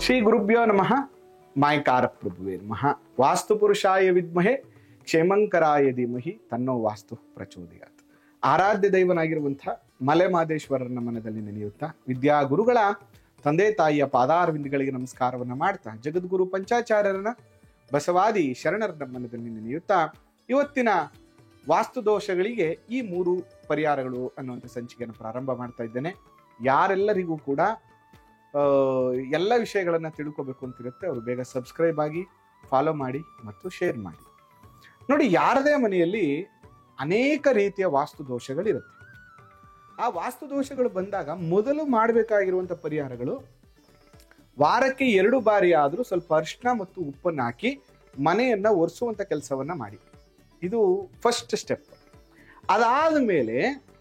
ಶ್ರೀ ಗುರುಭ್ಯೋ ನಮಃ. ಮಾಯಕಾರ ಪ್ರಭುವೇ ನಮಃ. ವಾಸ್ತು ಪುರುಷಾಯ ವಿದ್ಮಹೆ ಕ್ಷೇಮಂಕರಾಯ ಧೀಮಹಿ ತನ್ನೋ ವಾಸ್ತು ಪ್ರಚೋದಯಾತ್. ಆರಾಧ್ಯ ದೈವನಾಗಿರುವಂತಹ ಮಲೆ ಮಾದೇಶ್ವರನ ಮನದಲ್ಲಿ ನೆನೆಯುತ್ತಾ ವಿದ್ಯಾ ಗುರುಗಳ ತಂದೆ ತಾಯಿಯ ಪಾದಾರವಿಂದಗಳಿಗೆ ನಮಸ್ಕಾರವನ್ನ ಮಾಡ್ತಾ ಜಗದ್ಗುರು ಪಂಚಾಚಾರ್ಯರನ್ನ ಬಸವಾದಿ ಶರಣರ ಮನದಲ್ಲಿ ನೆನೆಯುತ್ತಾ ಇವತ್ತಿನ ವಾಸ್ತು ದೋಷಗಳಿಗೆ ಈ 3 ಪರಿಹಾರಗಳು ಅನ್ನುವಂಥ ಸಂಚಿಕೆಯನ್ನು ಪ್ರಾರಂಭ ಮಾಡ್ತಾ ಇದ್ದೇನೆ. ಯಾರೆಲ್ಲರಿಗೂ ಕೂಡ ಎಲ್ಲ ವಿಷಯಗಳನ್ನ ತಿಳ್ಕೋಬೇಕು ಅಂತಿರುತ್ತೆ ಅವರು ಬೇಗ ಸಬ್ಸ್ಕ್ರೈಬ್ ಆಗಿ, ಫಾಲೋ ಮಾಡಿ ಮತ್ತು ಶೇರ್ ಮಾಡಿ. ನೋಡಿ, ಯಾರದೇ ಮನೆಯಲ್ಲಿ ಅನೇಕ ರೀತಿಯ ವಾಸ್ತು ದೋಷಗಳಿರುತ್ತೆ. ಆ ವಾಸ್ತು ದೋಷಗಳು ಬಂದಾಗ ಮೊದಲು ಮಾಡಬೇಕಾಗಿರುವಂಥ ಪರಿಹಾರಗಳು, ವಾರಕ್ಕೆ 2 ಬಾರಿ ಆದರೂ ಸ್ವಲ್ಪ ಅರಿಶಿನ ಮತ್ತು ಉಪ್ಪನ್ನು ಹಾಕಿ ಮನೆಯನ್ನ ಒರೆಸುವಂತ ಕೆಲಸವನ್ನ ಮಾಡಿ. ಇದು ಫಸ್ಟ್ ಸ್ಟೆಪ್. ಅದಾದ ಮೇಲೆ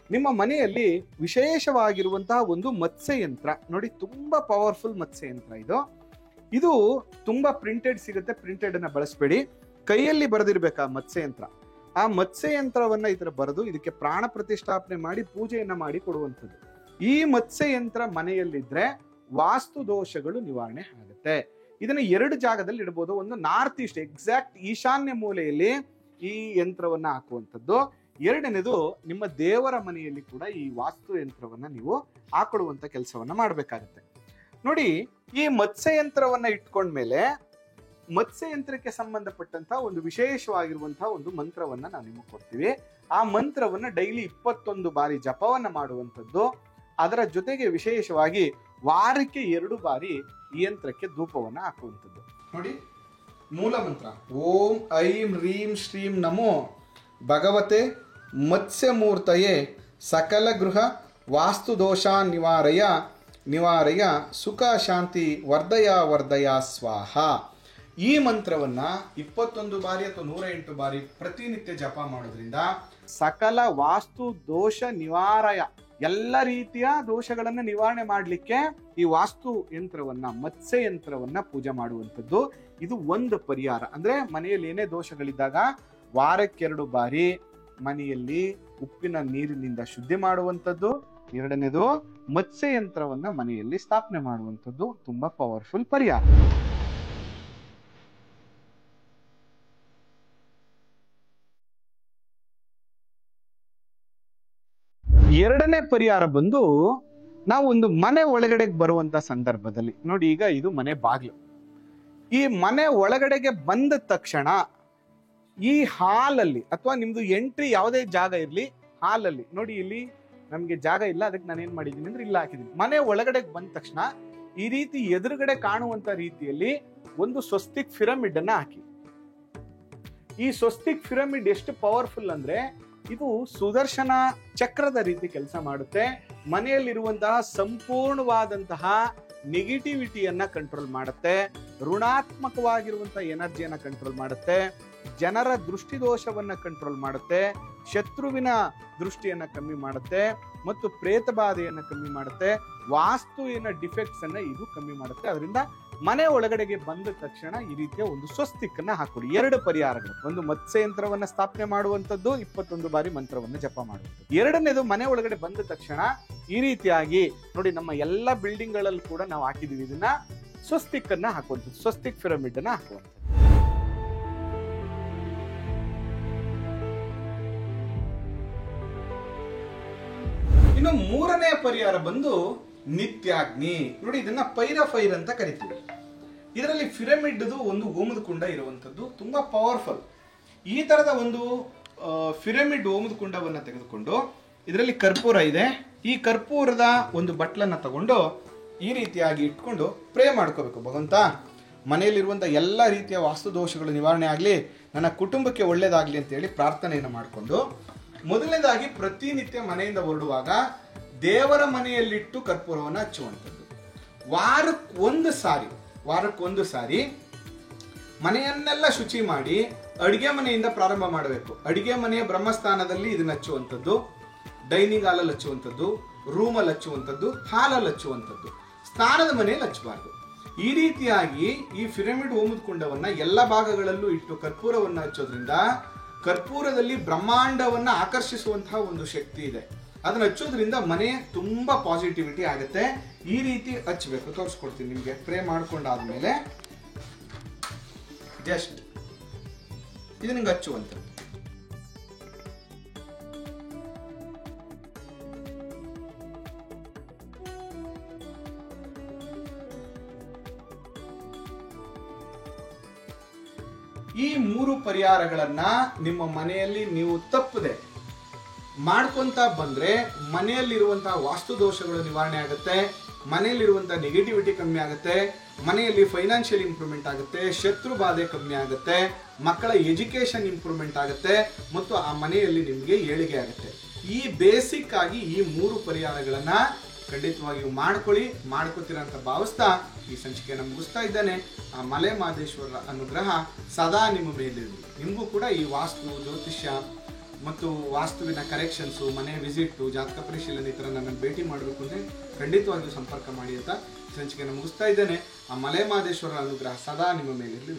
ನಿಮ್ಮ ಮನೆಯಲ್ಲಿ ವಿಶೇಷವಾಗಿರುವಂತಹ ಒಂದು ಮತ್ಸ್ಯ ಯಂತ್ರ ನೋಡಿ, ತುಂಬಾ ಪವರ್ಫುಲ್ ಮತ್ಸ್ಯ ಯಂತ್ರ ಇದು ತುಂಬಾ ಪ್ರಿಂಟೆಡ್ ಸಿಗುತ್ತೆ. ಪ್ರಿಂಟೆಡ್ ಅನ್ನ ಬಳಸಬೇಡಿ, ಕೈಯಲ್ಲಿ ಬರೆದಿರ್ಬೇಕಾ ಮತ್ಸ್ಯ ಯಂತ್ರ. ಆ ಮತ್ಸ್ಯ ಯಂತ್ರವನ್ನ ಈ ತರ ಬರೆದು ಇದಕ್ಕೆ ಪ್ರಾಣ ಪ್ರತಿಷ್ಠಾಪನೆ ಮಾಡಿ ಪೂಜೆಯನ್ನ ಮಾಡಿ ಕೊಡುವಂಥದ್ದು. ಈ ಮತ್ಸ್ಯ ಯಂತ್ರ ಮನೆಯಲ್ಲಿದ್ರೆ ವಾಸ್ತು ದೋಷಗಳು ನಿವಾರಣೆ ಆಗುತ್ತೆ. ಇದನ್ನ 2 ಜಾಗದಲ್ಲಿ ಇಡಬಹುದು. ಒಂದು ನಾರ್ತ್ ಈಸ್ಟ್, ಎಕ್ಸಾಕ್ಟ್ ಈಶಾನ್ಯ ಮೂಲೆಯಲ್ಲಿ ಈ ಯಂತ್ರವನ್ನ ಹಾಕುವಂಥದ್ದು. 2ನೇದು ನಿಮ್ಮ ದೇವರ ಮನೆಯಲ್ಲಿ ಕೂಡ ಈ ವಾಸ್ತು ಯಂತ್ರವನ್ನ ನೀವು ಹಾಕೊಡುವಂತ ಕೆಲಸವನ್ನ ಮಾಡ್ಬೇಕಾಗತ್ತೆ. ನೋಡಿ, ಈ ಮತ್ಸ್ಯ ಯಂತ್ರವನ್ನ ಇಟ್ಕೊಂಡ್ಮೇಲೆ ಮತ್ಸ್ಯ ಯಂತ್ರಕ್ಕೆ ಸಂಬಂಧಪಟ್ಟಂತ ಒಂದು ವಿಶೇಷವಾಗಿರುವಂತಹ ಒಂದು ಮಂತ್ರವನ್ನ ನಾವು ನಿಮಗೆ ಕೊಡ್ತೀವಿ. ಆ ಮಂತ್ರವನ್ನ ಡೈಲಿ 21 ಬಾರಿ ಜಪವನ್ನ ಮಾಡುವಂಥದ್ದು. ಅದರ ಜೊತೆಗೆ ವಿಶೇಷವಾಗಿ ವಾರಕ್ಕೆ 2 ಬಾರಿ ಈ ಯಂತ್ರಕ್ಕೆ ಧೂಪವನ್ನ ಹಾಕುವಂಥದ್ದು. ನೋಡಿ, ಮೂಲ ಮಂತ್ರ ಓಂ ಐಂ ರೀಂ ಶ್ರೀಂ ನಮೋ ಭಗವತೆ ಮತ್ಸ್ಯಮೂರ್ತಯೇ ಸಕಲ ಗೃಹ ವಾಸ್ತು ದೋಷ ನಿವಾರಯ ಸುಖ ಶಾಂತಿ ವರ್ಧಯ ಸ್ವಾಹ. ಈ ಮಂತ್ರವನ್ನ 21 ಬಾರಿ ಅಥವಾ 108 ಬಾರಿ ಪ್ರತಿನಿತ್ಯ ಜಪ ಮಾಡೋದ್ರಿಂದ ಸಕಲ ವಾಸ್ತು ದೋಷ ನಿವಾರಯ, ಎಲ್ಲ ರೀತಿಯ ದೋಷಗಳನ್ನ ನಿವಾರಣೆ ಮಾಡಲಿಕ್ಕೆ ಈ ವಾಸ್ತು ಯಂತ್ರವನ್ನ, ಮತ್ಸ್ಯ ಯಂತ್ರವನ್ನ ಪೂಜೆ ಮಾಡುವಂಥದ್ದು. ಇದು ಒಂದು ಪರಿಹಾರ. ಅಂದ್ರೆ ಮನೆಯಲ್ಲಿ ಏನೇ ದೋಷಗಳಿದ್ದಾಗ ವಾರಕ್ಕೆ 2 ಬಾರಿ ಮನೆಯಲ್ಲಿ ಉಪ್ಪಿನ ನೀರಿನಿಂದ ಶುದ್ಧಿ ಮಾಡುವಂಥದ್ದು. 2ನೇದು ಮತ್ಸ್ಯ ಯಂತ್ರವನ್ನ ಮನೆಯಲ್ಲಿ ಸ್ಥಾಪನೆ ಮಾಡುವಂಥದ್ದು ತುಂಬಾ ಪವರ್ಫುಲ್ ಪರಿಹಾರ. ಎರಡನೇ ಪರಿಹಾರ ಬಂದು, ನಾವು ಒಂದು ಮನೆ ಒಳಗಡೆ ಬರುವಂತ ಸಂದರ್ಭದಲ್ಲಿ ನೋಡಿ, ಈಗ ಇದು ಮನೆ ಬಾಗಿಲು. ಈ ಮನೆ ಒಳಗಡೆಗೆ ಬಂದ ತಕ್ಷಣ ಈ ಹಾಲಲ್ಲಿ ಅಥವಾ ನಿಮ್ದು ಎಂಟ್ರಿ ಯಾವುದೇ ಜಾಗ ಇರ್ಲಿ, ಹಾಲಲ್ಲಿ ನೋಡಿ, ಇಲ್ಲಿ ನಮ್ಗೆ ಜಾಗ ಇಲ್ಲ, ಅದಕ್ಕೆ ನಾನು ಏನ್ ಮಾಡಿದೀನಿ ಅಂದ್ರೆ ಇಲ್ಲ ಹಾಕಿದೀನಿ. ಮನೆ ಒಳಗಡೆ ಬಂದ ತಕ್ಷಣ ಈ ರೀತಿ ಎದುರುಗಡೆ ಕಾಣುವಂತ ರೀತಿಯಲ್ಲಿ ಒಂದು ಸ್ವಸ್ತಿಕ್ ಪಿರಮಿಡ್ ಅನ್ನ ಹಾಕಿ. ಈ ಸ್ವಸ್ತಿಕ್ ಪಿರಮಿಡ್ ಎಷ್ಟು ಪವರ್ಫುಲ್ ಅಂದ್ರೆ ಇದು ಸುದರ್ಶನ ಚಕ್ರದ ರೀತಿ ಕೆಲಸ ಮಾಡುತ್ತೆ. ಮನೆಯಲ್ಲಿರುವಂತಹ ಸಂಪೂರ್ಣವಾದಂತಹ ನೆಗೆಟಿವಿಟಿಯನ್ನ ಕಂಟ್ರೋಲ್ ಮಾಡುತ್ತೆ, ಋಣಾತ್ಮಕವಾಗಿರುವಂತಹ ಎನರ್ಜಿಯನ್ನ ಕಂಟ್ರೋಲ್ ಮಾಡುತ್ತೆ, ಜನರ ದೃಷ್ಟಿ ದೋಷವನ್ನ ಕಂಟ್ರೋಲ್ ಮಾಡುತ್ತೆ, ಶತ್ರುವಿನ ದೃಷ್ಟಿಯನ್ನ ಕಮ್ಮಿ ಮಾಡುತ್ತೆ ಮತ್ತು ಪ್ರೇತ ಬಾಧೆಯನ್ನ ಕಮ್ಮಿ ಮಾಡುತ್ತೆ, ವಾಸ್ತುವಿನ ಡಿಫೆಕ್ಟ್ಸ್ ಅನ್ನ ಇದು ಕಮ್ಮಿ ಮಾಡುತ್ತೆ. ಅದರಿಂದ ಮನೆ ಒಳಗಡೆಗೆ ಬಂದ ತಕ್ಷಣ ಈ ರೀತಿಯ ಒಂದು ಸ್ವಸ್ತಿಕ್ ಅನ್ನ ಹಾಕೊಡಿ. 2 ಪರಿಹಾರಗಳು, ಒಂದು ಮತ್ಸ್ಯ ಯಂತ್ರವನ್ನ ಸ್ಥಾಪನೆ ಮಾಡುವಂಥದ್ದು, 21 ಬಾರಿ ಮಂತ್ರವನ್ನ ಜಪ ಮಾಡುವಂಥದ್ದು. 2ನೇದು ಮನೆ ಒಳಗಡೆ ಬಂದ ತಕ್ಷಣ ಈ ರೀತಿಯಾಗಿ ನೋಡಿ, ನಮ್ಮ ಎಲ್ಲ ಬಿಲ್ಡಿಂಗ್ ಗಳಲ್ಲಿ ಕೂಡ ನಾವು ಹಾಕಿದೀವಿ ಇದನ್ನ, ಸ್ವಸ್ತಿಕ್ ಅನ್ನ ಹಾಕುವಂಥದ್ದು, ಸ್ವಸ್ತಿಕ್ ಪಿರಮಿಡ್ ಅನ್ನ ಹಾಕುವಂಥದ್ದು. ಇನ್ನು 3ನೇ ಪರಿಹಾರ ಬಂದು ನಿತ್ಯಾಗ್ನಿ. ನೋಡಿ, ಇದನ್ನ ಪೈರಫೈರ್ ಅಂತ ಕರಿತೀವಿ. ಇದರಲ್ಲಿ ಪಿರಮಿಡ್ ಒಂದು ಹೋಮದ ಕುಂಡ ಇರುವಂತದ್ದು, ತುಂಬಾ ಪವರ್ಫುಲ್. ಈ ತರದ ಒಂದು ಪಿರಮಿಡ್ ಹೋಮದ ಕುಂಡವನ್ನ ತೆಗೆದುಕೊಂಡು ಇದರಲ್ಲಿ ಕರ್ಪೂರ ಇದೆ. ಈ ಕರ್ಪೂರದ ಒಂದು ಬಟ್ಲನ್ನ ತಗೊಂಡು ಈ ರೀತಿಯಾಗಿ ಇಟ್ಕೊಂಡು ಪ್ರೇ ಮಾಡ್ಕೋಬೇಕು. ಭಗವಂತ, ಮನೆಯಲ್ಲಿರುವಂತ ಎಲ್ಲ ರೀತಿಯ ವಾಸ್ತು ದೋಷಗಳು ನಿವಾರಣೆ ಆಗ್ಲಿ, ನನ್ನ ಕುಟುಂಬಕ್ಕೆ ಒಳ್ಳೇದಾಗ್ಲಿ ಅಂತ ಹೇಳಿ ಪ್ರಾರ್ಥನೆಯನ್ನು ಮಾಡಿಕೊಂಡು, ಮೊದಲನೇದಾಗಿ ಪ್ರತಿನಿತ್ಯ ಮನೆಯಿಂದ ಹೊರಡುವಾಗ ದೇವರ ಮನೆಯಲ್ಲಿಟ್ಟು ಕರ್ಪೂರವನ್ನು ಹಚ್ಚುವಂಥದ್ದು. ವಾರಕ್ಕೊಂದು ಸಾರಿ ಮನೆಯನ್ನೆಲ್ಲ ಶುಚಿ ಮಾಡಿ ಅಡಿಗೆ ಮನೆಯಿಂದ ಪ್ರಾರಂಭ ಮಾಡಬೇಕು. ಅಡಿಗೆ ಮನೆಯ ಬ್ರಹ್ಮಸ್ಥಾನದಲ್ಲಿ ಇದನ್ನ ಹಚ್ಚುವಂಥದ್ದು, ಡೈನಿಂಗ್ ಹಾಲಲ್ಲಿ ಹಚ್ಚುವಂಥದ್ದು, ರೂಮಲ್ಲಿ ಹಚ್ಚುವಂಥದ್ದು, ಹಾಲಲ್ಲಿ ಹಚ್ಚುವಂಥದ್ದು, ಸ್ನಾನದ ಮನೆಯಲ್ಲಿ ಹಚ್ಚಬಾರ್ದು. ಈ ರೀತಿಯಾಗಿ ಈ ಪಿರಮಿಡ್ ಹೋಮದ ಕುಂಡವನ್ನ ಎಲ್ಲ ಭಾಗಗಳಲ್ಲೂ ಇಟ್ಟು ಕರ್ಪೂರವನ್ನು ಹಚ್ಚೋದ್ರಿಂದ ಕರ್ಪೂರದಲ್ಲಿ ಬ್ರಹ್ಮಾಂಡವನ್ನ ಆಕರ್ಷಿಸುವಂತಹ ಒಂದು ಶಕ್ತಿ ಇದೆ. ಅದನ್ನ ಹಚ್ಚೋದ್ರಿಂದ ಮನೆ ತುಂಬಾ ಪಾಸಿಟಿವಿಟಿ ಆಗುತ್ತೆ. ಈ ರೀತಿ ಹಚ್ಚಬೇಕು, ತೋರಿಸ್ಕೊಡ್ತೀನಿ ನಿಮ್ಗೆ. ಸ್ಪ್ರೇ ಮಾಡ್ಕೊಂಡಾದ್ಮೇಲೆ ಜಸ್ಟ್ ಇದು ನಿಂಗೆ ಹಚ್ಚುವಂತ. ಈ 3 ಪರಿಹಾರಗಳನ್ನ ನಿಮ್ಮ ಮನೆಯಲ್ಲಿ ನೀವು ತಪ್ಪದೆ ಮಾಡ್ಕೊಂತ ಬಂದ್ರೆ ಮನೆಯಲ್ಲಿರುವಂತಹ ವಾಸ್ತು ದೋಷಗಳು ನಿವಾರಣೆ ಆಗುತ್ತೆ, ಮನೆಯಲ್ಲಿರುವಂತಹ ನೆಗೆಟಿವಿಟಿ ಕಮ್ಮಿ ಆಗುತ್ತೆ, ಮನೆಯಲ್ಲಿ ಫೈನಾನ್ಷಿಯಲ್ ಇಂಪ್ರೂವ್ಮೆಂಟ್ ಆಗುತ್ತೆ, ಶತ್ರು ಬಾಧೆ ಕಮ್ಮಿ ಆಗುತ್ತೆ, ಮಕ್ಕಳ ಎಜುಕೇಶನ್ ಇಂಪ್ರೂವ್ಮೆಂಟ್ ಆಗುತ್ತೆ ಮತ್ತು ಆ ಮನೆಯಲ್ಲಿ ನಿಮಗೆ ಏಳಿಗೆ ಆಗುತ್ತೆ. ಈ ಬೇಸಿಕ್ ಆಗಿ ಈ 3 ಪರಿಹಾರಗಳನ್ನ ಖಂಡಿತವಾಗಿಯೂ ಮಾಡ್ಕೋತೀರ ಅಂತ ಭಾವಿಸ್ತಾ ಈ ಸಂಚಿಕೆಯನ್ನು ಮುಗಿಸ್ತಾ ಇದ್ದೇನೆ. ಆ ಮಲೆ ಮಹದೇಶ್ವರರ ಅನುಗ್ರಹ ಸದಾ ನಿಮ್ಮ ಮೇಲಿರಲಿ. ನಿಮಗೂ ಕೂಡ ಈ ವಾಸ್ತು, ಜ್ಯೋತಿಷ್ಯ ಮತ್ತು ವಾಸ್ತುವಿನ ಕರೆಕ್ಷನ್ಸು, ಮನೆ ವಿಸಿಟ್ಟು, ಜಾತಕ ಪರಿಶೀಲನೆ ಈ ಥರ ನನ್ನನ್ನು ಭೇಟಿ ಮಾಡಬೇಕು ಅಂದರೆ ಖಂಡಿತವಾಗಿಯೂ ಸಂಪರ್ಕ ಮಾಡಿ ಅಂತ ಸಂಚಿಕೆಯನ್ನು ಮುಗಿಸ್ತಾ ಇದ್ದೇನೆ. ಆ ಮಲೆ ಮಹದೇಶ್ವರರ ಅನುಗ್ರಹ ಸದಾ ನಿಮ್ಮ ಮೇಲಿರಲಿ.